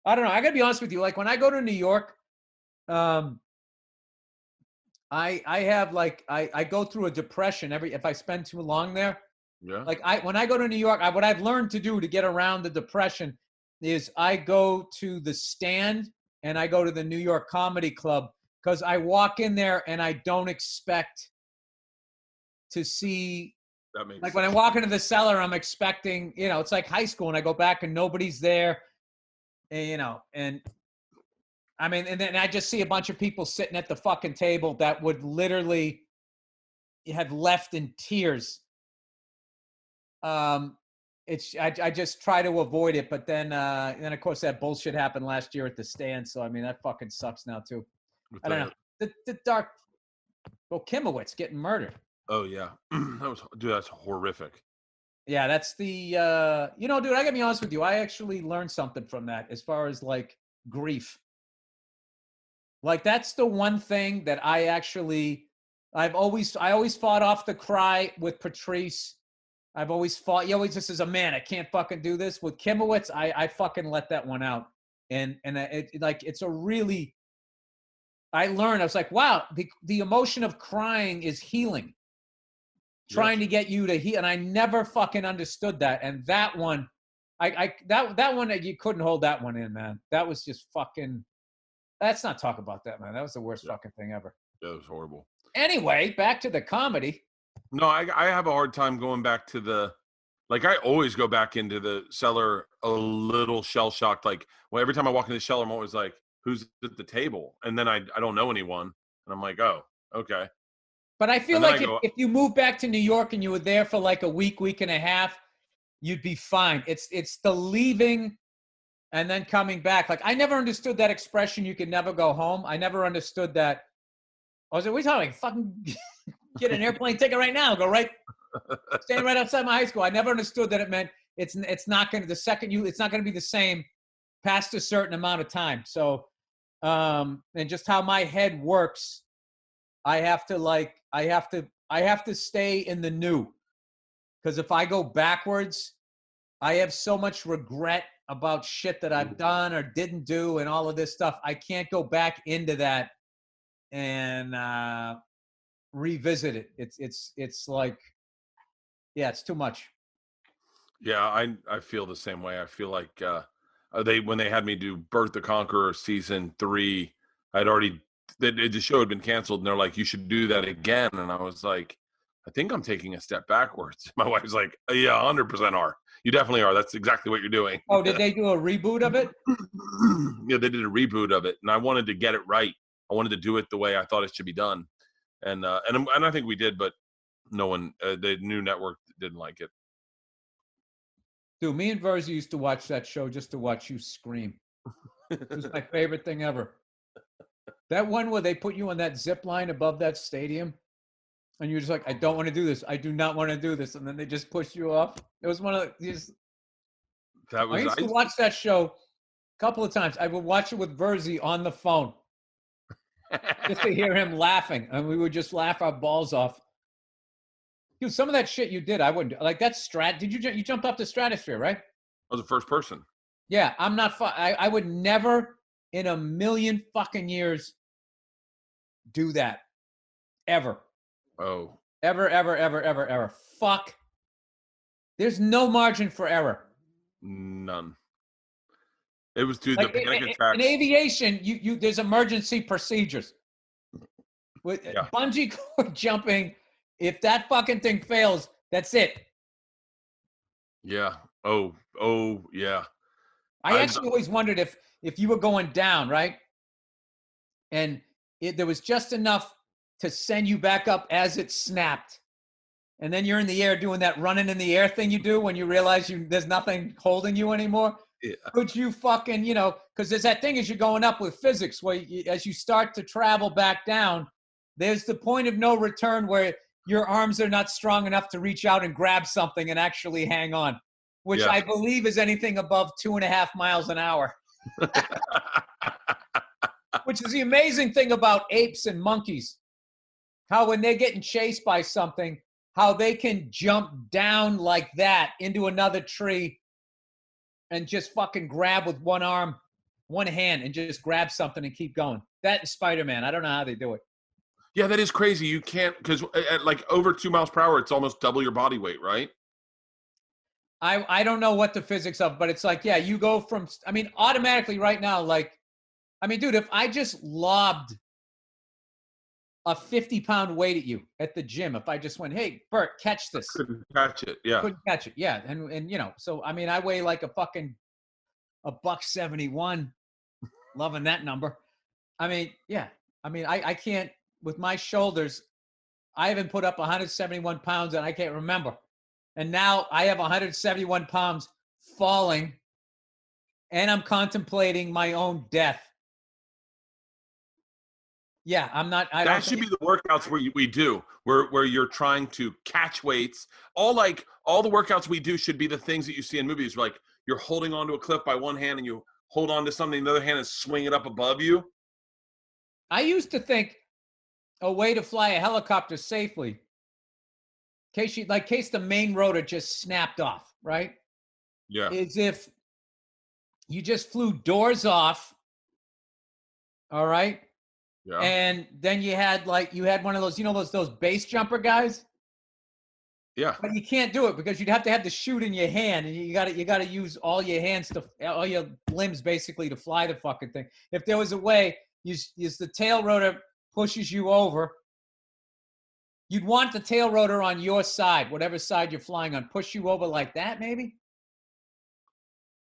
I don't know. I gotta be honest with you. Like when I go to New York, um, I have like I go through a depression if I spend too long there. Yeah. Like when I go to New York, what I've learned to do to get around the depression is I go to the Stand and I go to the New York Comedy Club because I walk in there and I don't expect to see. That makes Like sense. when I walk into the cellar, I'm expecting, it's like high school and I go back and nobody's there, and I mean, and then I just see a bunch of people sitting at the fucking table that would literally have left in tears. I just try to avoid it, but then of course that bullshit happened last year at the Stand. So I mean that fucking sucks now too. I don't know. The dark. Well, Kimowitz getting murdered. Oh yeah, that's horrific. Yeah, that's the dude. I gotta be honest with you. I actually learned something from that as far as like grief. Like that's the one thing that I always fought off the cry with Patrice. I've always fought. You always just as a man, I can't fucking do this with Kimowitz. I fucking let that one out, and it's a really. I learned. I was like, wow, the emotion of crying is healing. Trying to get you to heal, and I never fucking understood that. And that one, that one you couldn't hold that one in, man. That was just fucking. Let's not talk about that, man. That was the worst fucking thing ever. That was horrible. Anyway, back to the comedy. No, I have a hard time going back to I always go back into the cellar a little shell shocked. Like, well, every time I walk into the cellar, I'm always like, who's at the table? And then I don't know anyone. And I'm like, oh, okay. But I feel like if you move back to New York and you were there for like a week and a half, you'd be fine. It's the leaving and then coming back. Like I never understood that expression, you can never go home. I never understood that. I was like, what are you talking about? Fucking get an airplane ticket right now. Go right, stand right outside my high school. I never understood that it meant it's not going to, it's not going to be the same past a certain amount of time. So, and just how my head works, I have to stay in the new. Because if I go backwards, I have so much regret about shit that I've done or didn't do and all of this stuff. I can't go back into that and revisit it. It's like, yeah, it's too much. Yeah, I feel the same way. I feel like when they had me do Bert the Conqueror season 3, the show had been canceled, and they're like, you should do that again. And I was like, I think I'm taking a step backwards. My wife's like, yeah, 100% are. You definitely are. That's exactly what you're doing. Oh, did they do a reboot of it? Yeah, they did a reboot of it, and I wanted to get it right. I wanted to do it the way I thought it should be done, and I think we did, but no one, the new network didn't like it. Dude, me and Verzi used to watch that show just to watch you scream. It was my favorite thing ever. That one where they put you on that zip line above that stadium, and you're just like, I don't want to do this. I do not want to do this. And then they just push you off. It was one of these. I used to watch that show a couple of times. I would watch it with Verzi on the phone just to hear him laughing. And we would just laugh our balls off. Dude, some of that shit you did, I wouldn't. Like that did you jumped off the stratosphere, right? I was the first person. Yeah, I'm not, I would never in a million fucking years do that. Ever. Oh. Ever. Fuck. There's no margin for error. None. It was, dude, like, the panic attacks. In aviation, there's emergency procedures. With bungee cord jumping, if that fucking thing fails, that's it. Yeah. Oh, yeah. I actually always wondered if you were going down, right? And there was just enough to send you back up as it snapped. And then you're in the air doing that running in the air thing you do when you realize there's nothing holding you anymore. Yeah. Could you fucking, because there's that thing as you're going up with physics where as you start to travel back down, there's the point of no return where your arms are not strong enough to reach out and grab something and actually hang on, which I believe is anything above 2.5 miles an hour. Which is the amazing thing about apes and monkeys. How when they're getting chased by something, how they can jump down like that into another tree and just fucking grab with one arm one hand and just grab something and keep going. That is Spider-Man. I don't know how they do it. Yeah, that is crazy. You can't, because at like over 2 miles per hour, it's almost double your body weight, right? I don't know what the physics of, but it's like, yeah, you go from, I mean, automatically right now, like, I mean, dude, if I just lobbed a 50-pound weight at you at the gym, if I just went, hey, Bert, catch this. Couldn't catch it. Yeah. Couldn't catch it. Yeah. And you know, so, I mean, I weigh like a $171, loving that number. I mean, yeah. I mean, I can't, with my shoulders, I haven't put up 171 pounds and I can't remember. And now I have 171 pounds falling and I'm contemplating my own death. Yeah, I'm not. That should be the workouts we do, where you're trying to catch weights. All the workouts we do should be the things that you see in movies, like you're holding onto a cliff by one hand and you hold on to something, the other hand is swinging up above you. I used to think a way to fly a helicopter safely, in case the main rotor just snapped off, right? Yeah. Is if you just flew doors off, all right? Yeah. And then you had one of those, those base jumper guys. Yeah. But you can't do it because you'd have to have the chute in your hand, and you got to use all your hands all your limbs basically to fly the fucking thing. If there was a way, use the tail rotor pushes you over. You'd want the tail rotor on your side, whatever side you're flying on, push you over like that, maybe.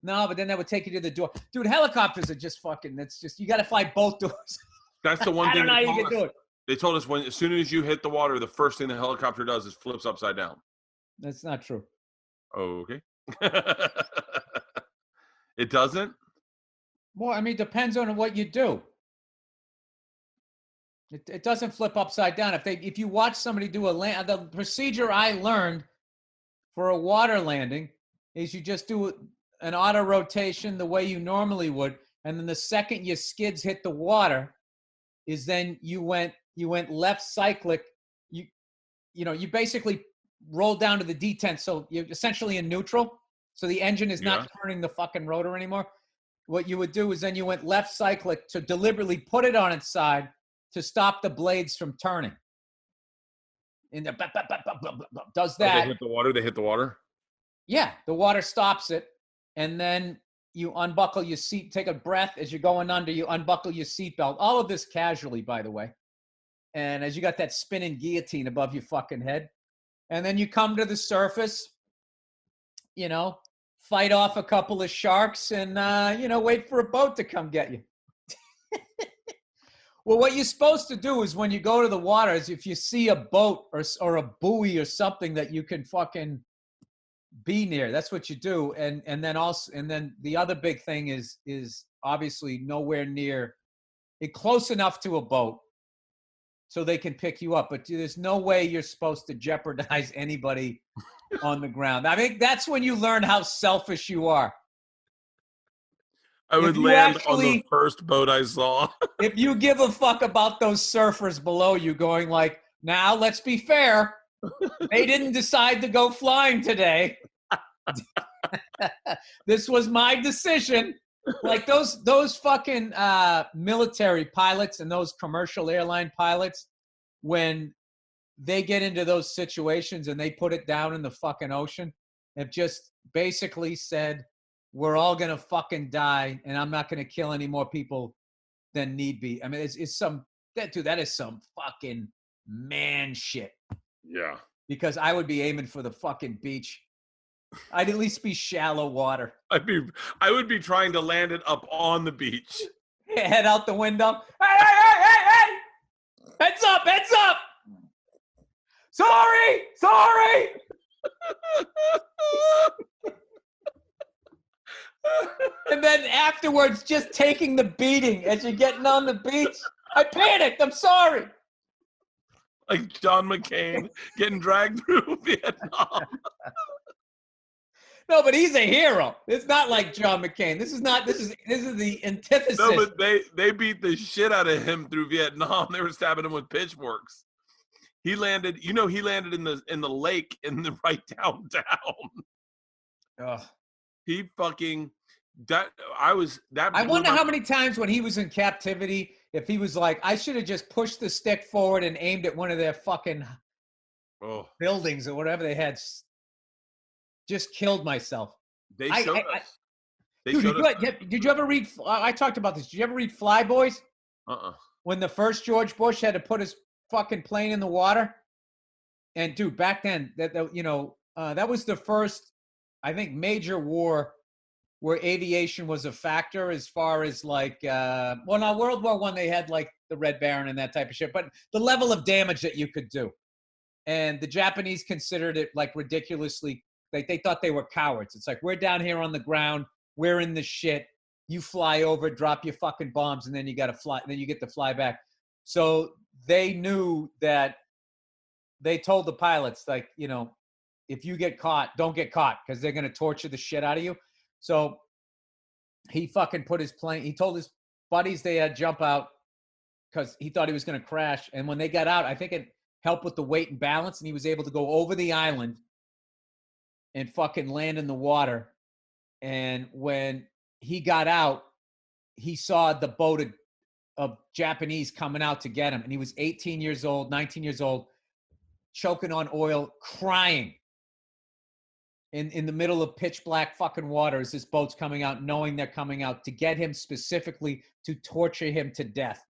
No, but then that would take you to the door. Dude, helicopters are just fucking. That's just, you got to fly both doors. That's the one thing. I don't know how you can do it. They told us as soon as you hit the water, the first thing the helicopter does is flips upside down. That's not true. Okay. It doesn't? Well, I mean, it depends on what you do. It doesn't flip upside down. If you watch somebody do the procedure I learned for a water landing is you just do an auto rotation the way you normally would, and then the second your skids hit the water, is then you went left cyclic. You basically roll down to the detent, so you're essentially in neutral. So the engine is not turning the fucking rotor anymore. What you would do is then you went left cyclic to deliberately put it on its side to stop the blades from turning. And does that? They hit the water. They hit the water. Yeah, the water stops it, and then you unbuckle your seat. Take a breath as you're going under. You unbuckle your seatbelt. All of this casually, by the way. And as you got that spinning guillotine above your fucking head, and then you come to the surface. Fight off a couple of sharks, and wait for a boat to come get you. Well, what you're supposed to do is when you go to the water is if you see a boat or a buoy or something that you can fucking be near, that's what you do. And then the other big thing is obviously nowhere near it, close enough to a boat so they can pick you up. But there's no way you're supposed to jeopardize anybody on the ground. I think that's when you learn how selfish you are. I would land on the first boat I saw. If you give a fuck about those surfers below you going like, now let's be fair, they didn't decide to go flying today. This was my decision. Like those fucking military pilots and those commercial airline pilots, when they get into those situations and they put it down in the fucking ocean, have just basically said, we're all going to fucking die, and I'm not going to kill any more people than need be. I mean, that is some fucking man shit. Yeah. Because I would be aiming for the fucking beach. I'd at least be shallow water. I would be trying to land it up on the beach. Head out the window. Hey! Heads up! Sorry! And then afterwards, just taking the beating as you're getting on the beach. I panicked. I'm sorry. Like John McCain getting dragged through Vietnam. No, but he's a hero. It's not like John McCain. This is the antithesis. No, but they beat the shit out of him through Vietnam. They were stabbing him with pitchforks. He landed in the lake in the right downtown. Ugh. He fucking I wonder how many times when he was in captivity, if he was like, I should have just pushed the stick forward and aimed at one of their fucking buildings or whatever they had. Just killed myself. They showed us. Did you ever read? I talked about this. Did you ever read Fly Boys? When the first George Bush had to put his fucking plane in the water, and dude, back then that was the first, I think, major war where aviation was a factor as far as like, now World War I, they had like the Red Baron and that type of shit, but the level of damage that you could do. And the Japanese considered it like ridiculously, like they thought they were cowards. It's like, we're down here on the ground, we're in the shit, you fly over, drop your fucking bombs, and then you got to fly, then you get to fly back. So they knew that, they told the pilots, like, if you get caught, don't get caught, because they're going to torture the shit out of you. So he fucking put his plane, he told his buddies they had to jump out because he thought he was going to crash. And when they got out, I think it helped with the weight and balance, and he was able to go over the island and fucking land in the water. And when he got out, he saw the boat of Japanese coming out to get him. And he was 18 years old, 19 years old, choking on oil, crying. In the middle of pitch black fucking water as this boat's coming out, knowing they're coming out to get him specifically to torture him to death.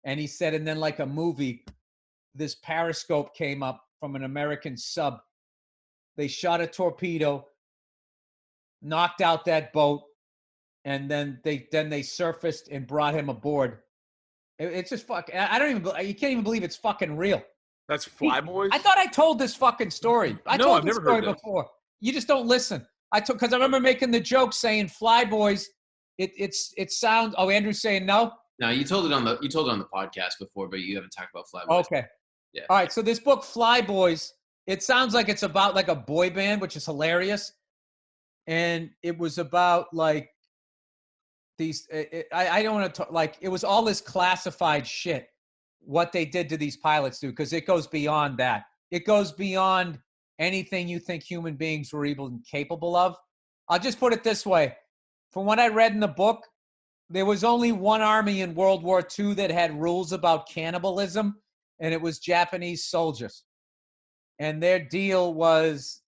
And he said, and then like a movie, this periscope came up from an American sub. They shot a torpedo, knocked out that boat, and then they surfaced and brought him aboard. It's just fucking, you can't even believe it's fucking real. That's Fly Boys? I thought I told this fucking story. I've never heard this before. You just don't listen. Because I remember making the joke saying Fly Boys. It sounds. Oh, Andrew's saying no. No, you told it on the podcast before, but you haven't talked about Fly Boys. Okay. Yeah. All right. So this book, Fly Boys, it sounds like it's about like a boy band, which is hilarious. And it was about like these. I don't want to talk. Like it was all this classified shit. What they did to these pilots, dude, because it goes beyond that. It goes beyond anything you think human beings were even capable of. I'll just put it this way. From what I read in the book, there was only one army in World War II that had rules about cannibalism, and it was Japanese soldiers. And their deal was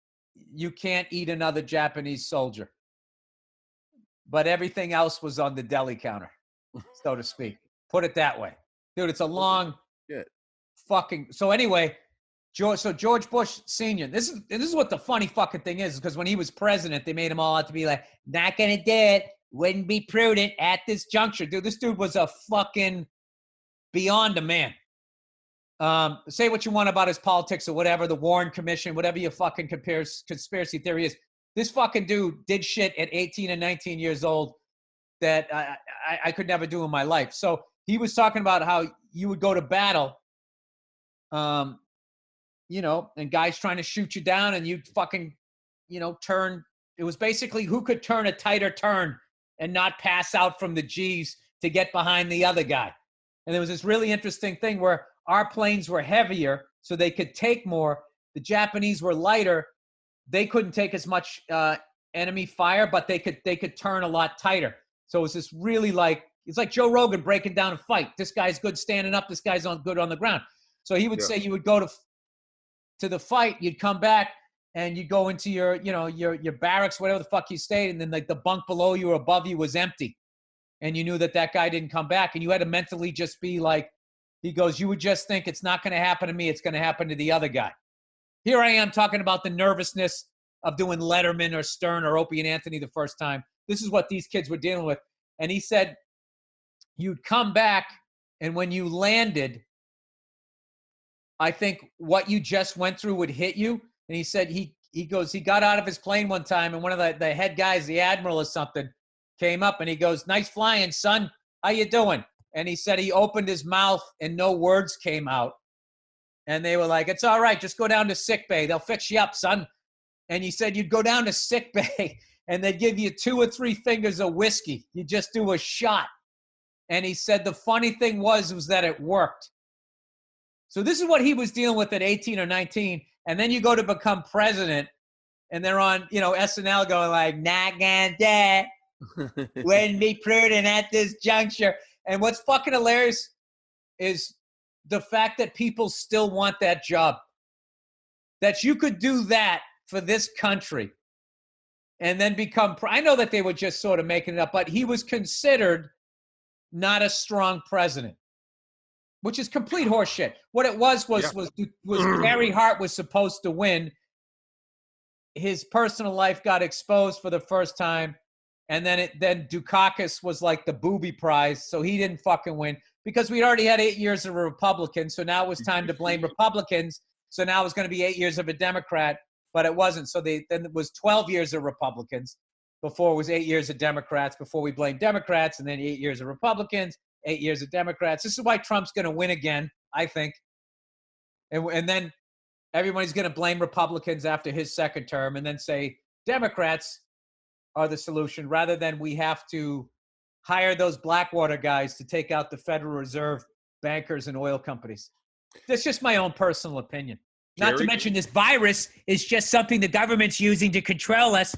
you can't eat another Japanese soldier. But everything else was on the deli counter, so to speak. Put it that way. Dude, it's a long fucking... So anyway... George Bush Sr., this is what the funny fucking thing is, because when he was president, they made him all out to be like, not going to do it, wouldn't be prudent at this juncture. Dude, this dude was a fucking beyond a man. Say what you want about his politics or whatever, the Warren Commission, whatever your fucking conspiracy theory is. This fucking dude did shit at 18 and 19 years old that I could never do in my life. So he was talking about how you would go to battle, and guys trying to shoot you down and you'd fucking, turn. It was basically who could turn a tighter turn and not pass out from the G's to get behind the other guy. And there was this really interesting thing where our planes were heavier, so they could take more. The Japanese were lighter. They couldn't take as much enemy fire, but they could turn a lot tighter. So it was this really it's like Joe Rogan breaking down a fight. This guy's good standing up. This guy's good on the ground. So he would say you would go to the fight, you'd come back and you'd go into your barracks, whatever the fuck you stayed, and then like the bunk below you or above you was empty. And you knew that guy didn't come back, and you had to mentally just be like, he goes, you would just think it's not going to happen to me, it's going to happen to the other guy. Here I am talking about the nervousness of doing Letterman or Stern or Opie and Anthony the first time. This is what these kids were dealing with. And he said, you'd come back, and when you landed, I think what you just went through would hit you. And he said he got out of his plane one time, and one of the head guys, the admiral or something, came up and he goes, nice flying, son. How you doing? And he said he opened his mouth and no words came out. And they were like, it's all right. Just go down to sick bay. They'll fix you up, son. And he said you'd go down to sick bay and they'd give you 2 or 3 fingers of whiskey. You just do a shot. And he said the funny thing was that it worked. So this is what he was dealing with at 18 or 19. And then you go to become president, and they're on, SNL going like, not gonna do it, Wouldn't be prudent at this juncture. And what's fucking hilarious is the fact that people still want that job. That you could do that for this country and then become, I know that they were just sort of making it up, but he was considered not a strong president, which is complete horseshit. What it was Gary Hart was supposed to win. His personal life got exposed for the first time. And then Dukakis was like the booby prize. So he didn't fucking win because we'd already had 8 years of a Republican. So now it was time to blame Republicans. So now it's going to be 8 years of a Democrat, but it wasn't. So then it was 12 years of Republicans before it was 8 years of Democrats, before we blamed Democrats, and then 8 years of Republicans, 8 years of Democrats. This is why Trump's going to win again, I think. And then everybody's going to blame Republicans after his second term and then say Democrats are the solution rather than we have to hire those Blackwater guys to take out the Federal Reserve bankers and oil companies. That's just my own personal opinion. Not to mention this virus is just something the government's using to control us.